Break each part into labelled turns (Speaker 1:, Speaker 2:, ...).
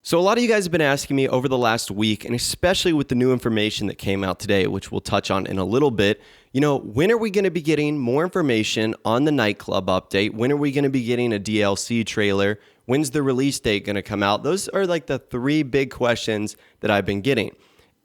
Speaker 1: So a lot of you guys have been asking me over the last week, and especially with the new information that came out today, which we'll touch on in a little bit, when are we going to be getting more information on the Nightclub update? When are we going to be getting a DLC trailer? When's the release date going to come out? Those are like the three big questions that I've been getting.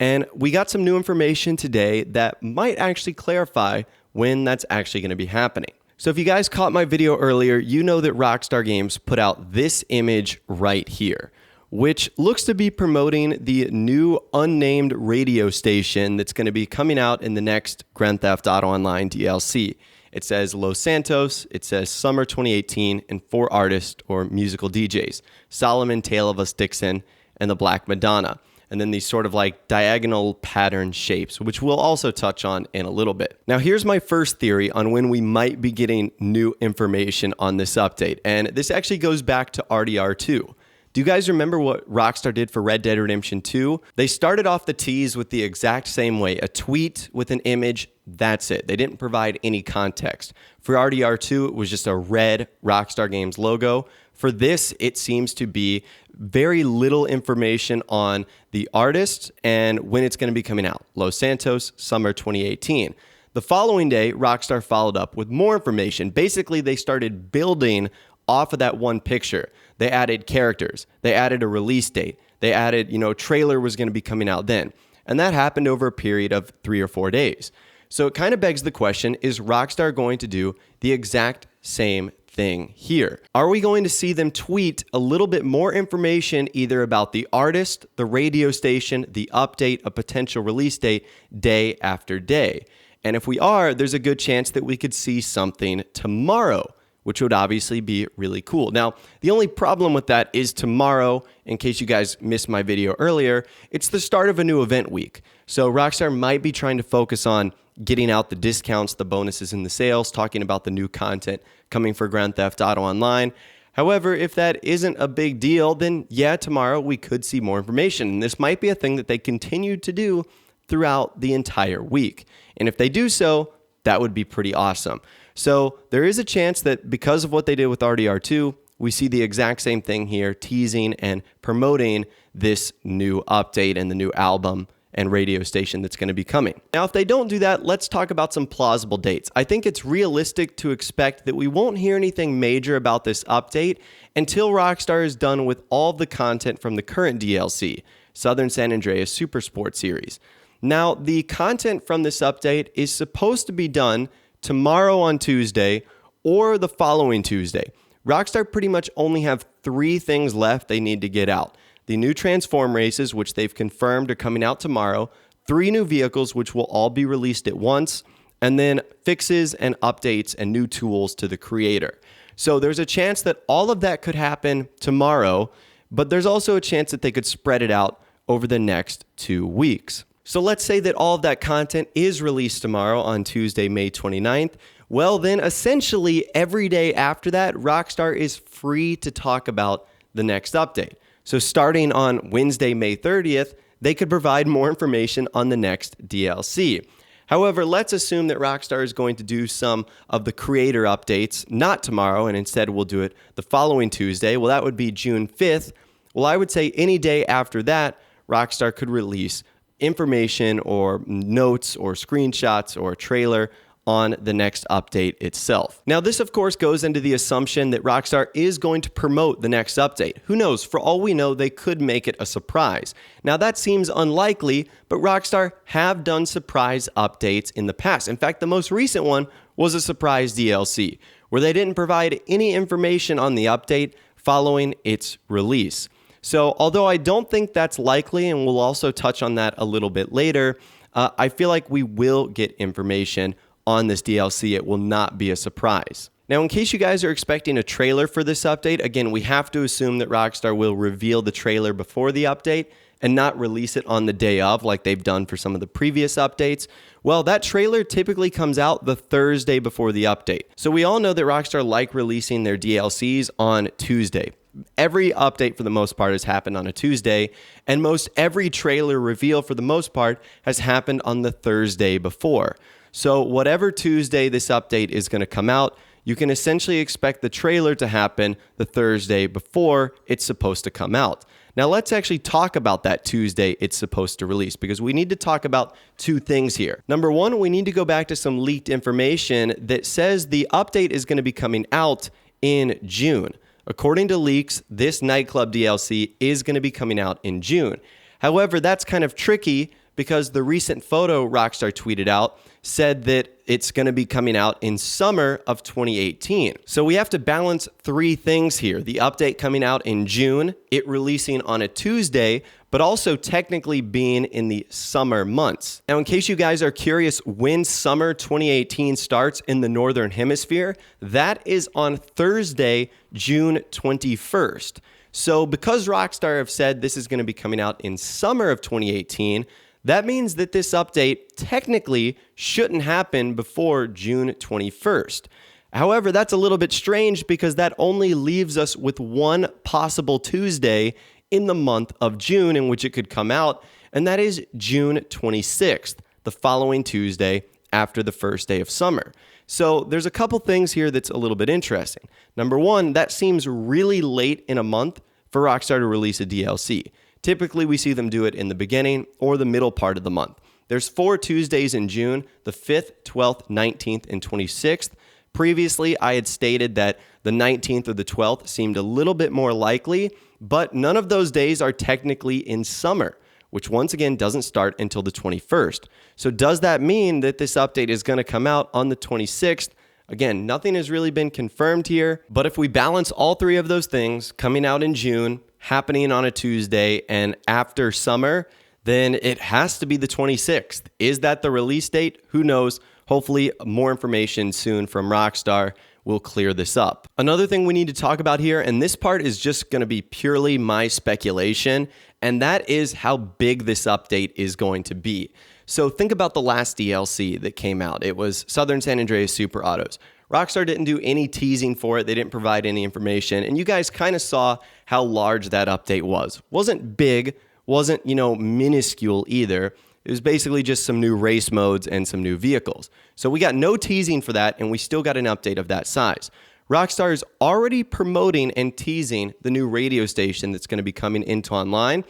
Speaker 1: And we got some new information today that might actually clarify when that's actually going to be happening. So if you guys caught my video earlier, you know that Rockstar Games put out this image right here, which looks to be promoting the new unnamed radio station that's going to be coming out in the next Grand Theft Auto Online DLC. It says Los Santos, it says Summer 2018, and 4 artists or musical DJs, Solomon, Tale of Us Dixon, and the Black Madonna. And then these sort of like diagonal pattern shapes, which we'll also touch on in a little bit. Now, here's my first theory on when we might be getting new information on this update. And this actually goes back to RDR2. Do you guys remember what Rockstar did for Red Dead Redemption 2? They started off the tease with the exact same way, a tweet with an image, that's it. They didn't provide any context. For RDR2, it was just a red Rockstar Games logo. For this, it seems to be very little information on the artist and when it's going to be coming out. Los Santos, Summer 2018. The following day, Rockstar followed up with more information. Basically, they started building off of that one picture. They added characters. They added a release date. They added, trailer was going to be coming out then. And that happened over a period of 3 or 4 days. So it kind of begs the question, is Rockstar going to do the exact same thing here? Are we going to see them tweet a little bit more information either about the artist, the radio station, the update, a potential release date, day after day? And if we are, there's a good chance that we could see something tomorrow, which would obviously be really cool. Now, the only problem with that is tomorrow, in case you guys missed my video earlier, it's the start of a new event week. So Rockstar might be trying to focus on getting out the discounts, the bonuses, and the sales, talking about the new content coming for Grand Theft Auto Online. However, if that isn't a big deal, then yeah, tomorrow we could see more information. And this might be a thing that they continue to do throughout the entire week. And if they do so, that would be pretty awesome. So there is a chance that because of what they did with RDR2, we see the exact same thing here, teasing and promoting this new update and the new album and radio station that's going to be coming. Now, if they don't do that, let's talk about some plausible dates. I think it's realistic to expect that we won't hear anything major about this update until Rockstar is done with all of the content from the current DLC, Southern San Andreas Super Sport Series. Now, the content from this update is supposed to be done tomorrow on Tuesday or the following Tuesday. Rockstar pretty much only have 3 things left they need to get out. The new Transform races, which they've confirmed are coming out tomorrow, 3 new vehicles, which will all be released at once, and then fixes and updates and new tools to the creator. So there's a chance that all of that could happen tomorrow, but there's also a chance that they could spread it out over the next 2 weeks. So let's say that all of that content is released tomorrow on Tuesday, May 29th. Well, then essentially every day after that, Rockstar is free to talk about the next update. So starting on Wednesday, May 30th, they could provide more information on the next DLC. However, let's assume that Rockstar is going to do some of the creator updates, not tomorrow, and instead we'll do it the following Tuesday. Well, that would be June 5th. Well, I would say any day after that, Rockstar could release information or notes or screenshots or a trailer on the next update itself. Now, this of course goes into the assumption that Rockstar is going to promote the next update. Who knows? For all we know, they could make it a surprise. Now, that seems unlikely, but Rockstar have done surprise updates in the past. In fact, the most recent one was a surprise DLC, where they didn't provide any information on the update following its release. So although I don't think that's likely, and we'll also touch on that a little bit later, I feel like we will get information on this DLC. It will not be a surprise. Now, in case you guys are expecting a trailer for this update, again, we have to assume that Rockstar will reveal the trailer before the update and not release it on the day of like they've done for some of the previous updates. Well, that trailer typically comes out the Thursday before the update. So we all know that Rockstar like releasing their DLCs on Tuesday. Every update for the most part has happened on a Tuesday, and most every trailer reveal for the most part has happened on the Thursday before. So whatever Tuesday this update is going to come out, you can essentially expect the trailer to happen the Thursday before it's supposed to come out. Now let's actually talk about that Tuesday it's supposed to release, because we need to talk about two things here. Number one, we need to go back to some leaked information that says the update is going to be coming out in June. According to leaks, this Nightclub DLC is going to be coming out in June. However, that's kind of tricky because the recent photo Rockstar tweeted out said that it's going to be coming out in summer of 2018. So we have to balance three things here. The update coming out in June, it releasing on a Tuesday, but also technically being in the summer months. Now, in case you guys are curious when summer 2018 starts in the Northern Hemisphere, that is on Thursday, June 21st. So because Rockstar have said this is going to be coming out in summer of 2018, that means that this update technically shouldn't happen before June 21st. However, that's a little bit strange because that only leaves us with one possible Tuesday in the month of June in which it could come out, and that is June 26th, the following Tuesday after the first day of summer. So there's a couple things here that's a little bit interesting. Number one, that seems really late in a month for Rockstar to release a DLC. Typically, we see them do it in the beginning or the middle part of the month. There's 4 Tuesdays in June, the 5th, 12th, 19th, and 26th. Previously, I had stated that the 19th or the 12th seemed a little bit more likely, but none of those days are technically in summer, which once again doesn't start until the 21st. So does that mean that this update is going to come out on the 26th? Again, nothing has really been confirmed here, but if we balance all three of those things, coming out in June, happening on a Tuesday, and after summer, then it has to be the 26th. Is that the release date? Who knows? Hopefully more information soon from Rockstar will clear this up. Another thing we need to talk about here, and this part is just going to be purely my speculation, and that is how big this update is going to be. So think about the last DLC that came out. It was Southern San Andreas Super Autos. Rockstar didn't do any teasing for it. They didn't provide any information. And you guys kind of saw how large that update was. Wasn't big, wasn't, minuscule either. It was basically just some new race modes and some new vehicles. So we got no teasing for that, and we still got an update of that size. Rockstar is already promoting and teasing the new radio station that's going to be coming into online,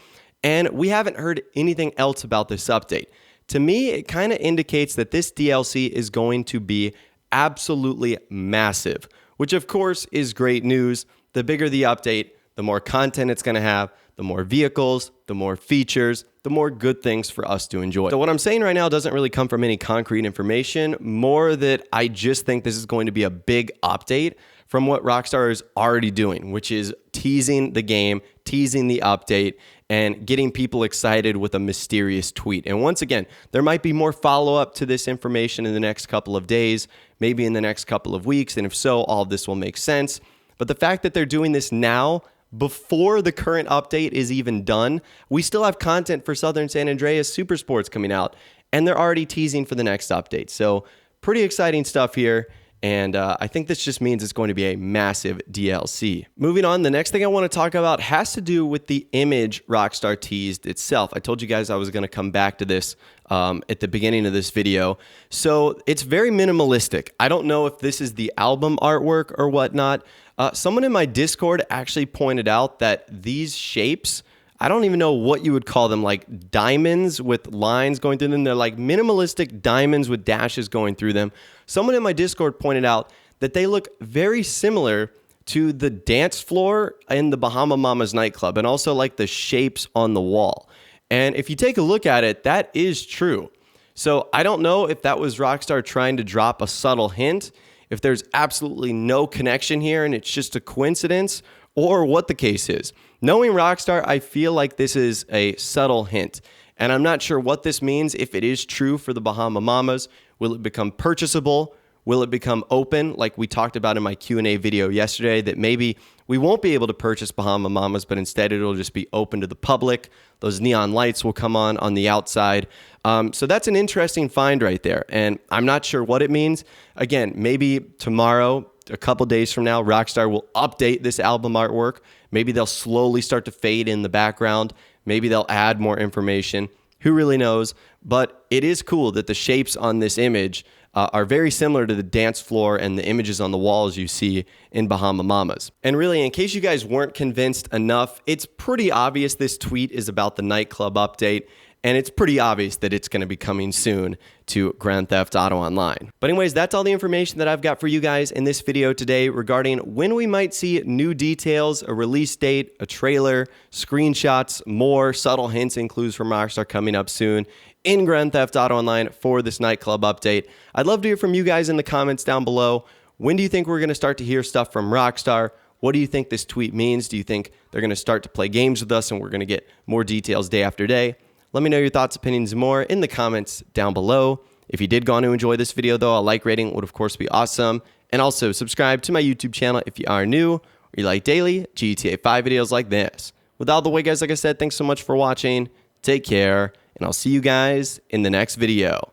Speaker 1: and we haven't heard anything else about this update. To me, it kind of indicates that this DLC is going to be absolutely massive, which of course is great news. The bigger the update, the more content it's going to have, the more vehicles, the more features, the more good things for us to enjoy. So what I'm saying right now doesn't really come from any concrete information, more that I just think this is going to be a big update from what Rockstar is already doing, which is teasing the game, teasing the update, and getting people excited with a mysterious tweet. And once again, there might be more follow-up to this information in the next couple of days, maybe in the next couple of weeks, and if so, all of this will make sense. But the fact that they're doing this now, before the current update is even done, we still have content for Southern San Andreas Super Sports coming out, and they're already teasing for the next update. So pretty exciting stuff here. And I think this just means it's going to be a massive DLC. Moving on, the next thing I want to talk about has to do with the image Rockstar teased itself. I told you guys I was going to come back to this at the beginning of this video. So it's very minimalistic. I don't know if this is the album artwork or whatnot. Someone in my Discord actually pointed out that these shapes, I don't even know what you would call them, like diamonds with lines going through them. They're like minimalistic diamonds with dashes going through them. Someone in my Discord pointed out that they look very similar to the dance floor in the Bahama Mamas nightclub and also like the shapes on the wall. And if you take a look at it, that is true. So I don't know if that was Rockstar trying to drop a subtle hint, if there's absolutely no connection here and it's just a coincidence, or what the case is. Knowing Rockstar, I feel like this is a subtle hint. And I'm not sure what this means. If it is true for the Bahama Mamas, will it become purchasable? Will it become open? Like we talked about in my Q&A video yesterday, that maybe we won't be able to purchase Bahama Mamas, but instead it'll just be open to the public. Those neon lights will come on the outside. So that's an interesting find right there. And I'm not sure what it means. Again, maybe tomorrow, a couple days from now, Rockstar will update this album artwork. Maybe they'll slowly start to fade in the background. Maybe they'll add more information. Who really knows? But it is cool that the shapes on this image are very similar to the dance floor and the images on the walls you see in Bahama Mamas. And really, in case you guys weren't convinced enough, it's pretty obvious this tweet is about the Nightclub update, and it's pretty obvious that it's going to be coming soon to Grand Theft Auto Online. But anyways, that's all the information that I've got for you guys in this video today regarding when we might see new details, a release date, a trailer, screenshots, more subtle hints and clues from Rockstar coming up soon in Grand Theft Auto Online for this Nightclub update. I'd love to hear from you guys in the comments down below. When do you think we're going to start to hear stuff from Rockstar? What do you think this tweet means? Do you think they're going to start to play games with us and we're going to get more details day after day? Let me know your thoughts, opinions, and more in the comments down below. If you did go on to enjoy this video, though, a like rating would, of course, be awesome. And also, subscribe to my YouTube channel if you are new or you like daily GTA 5 videos like this. With all the way, guys, like I said, thanks so much for watching. Take care, and I'll see you guys in the next video.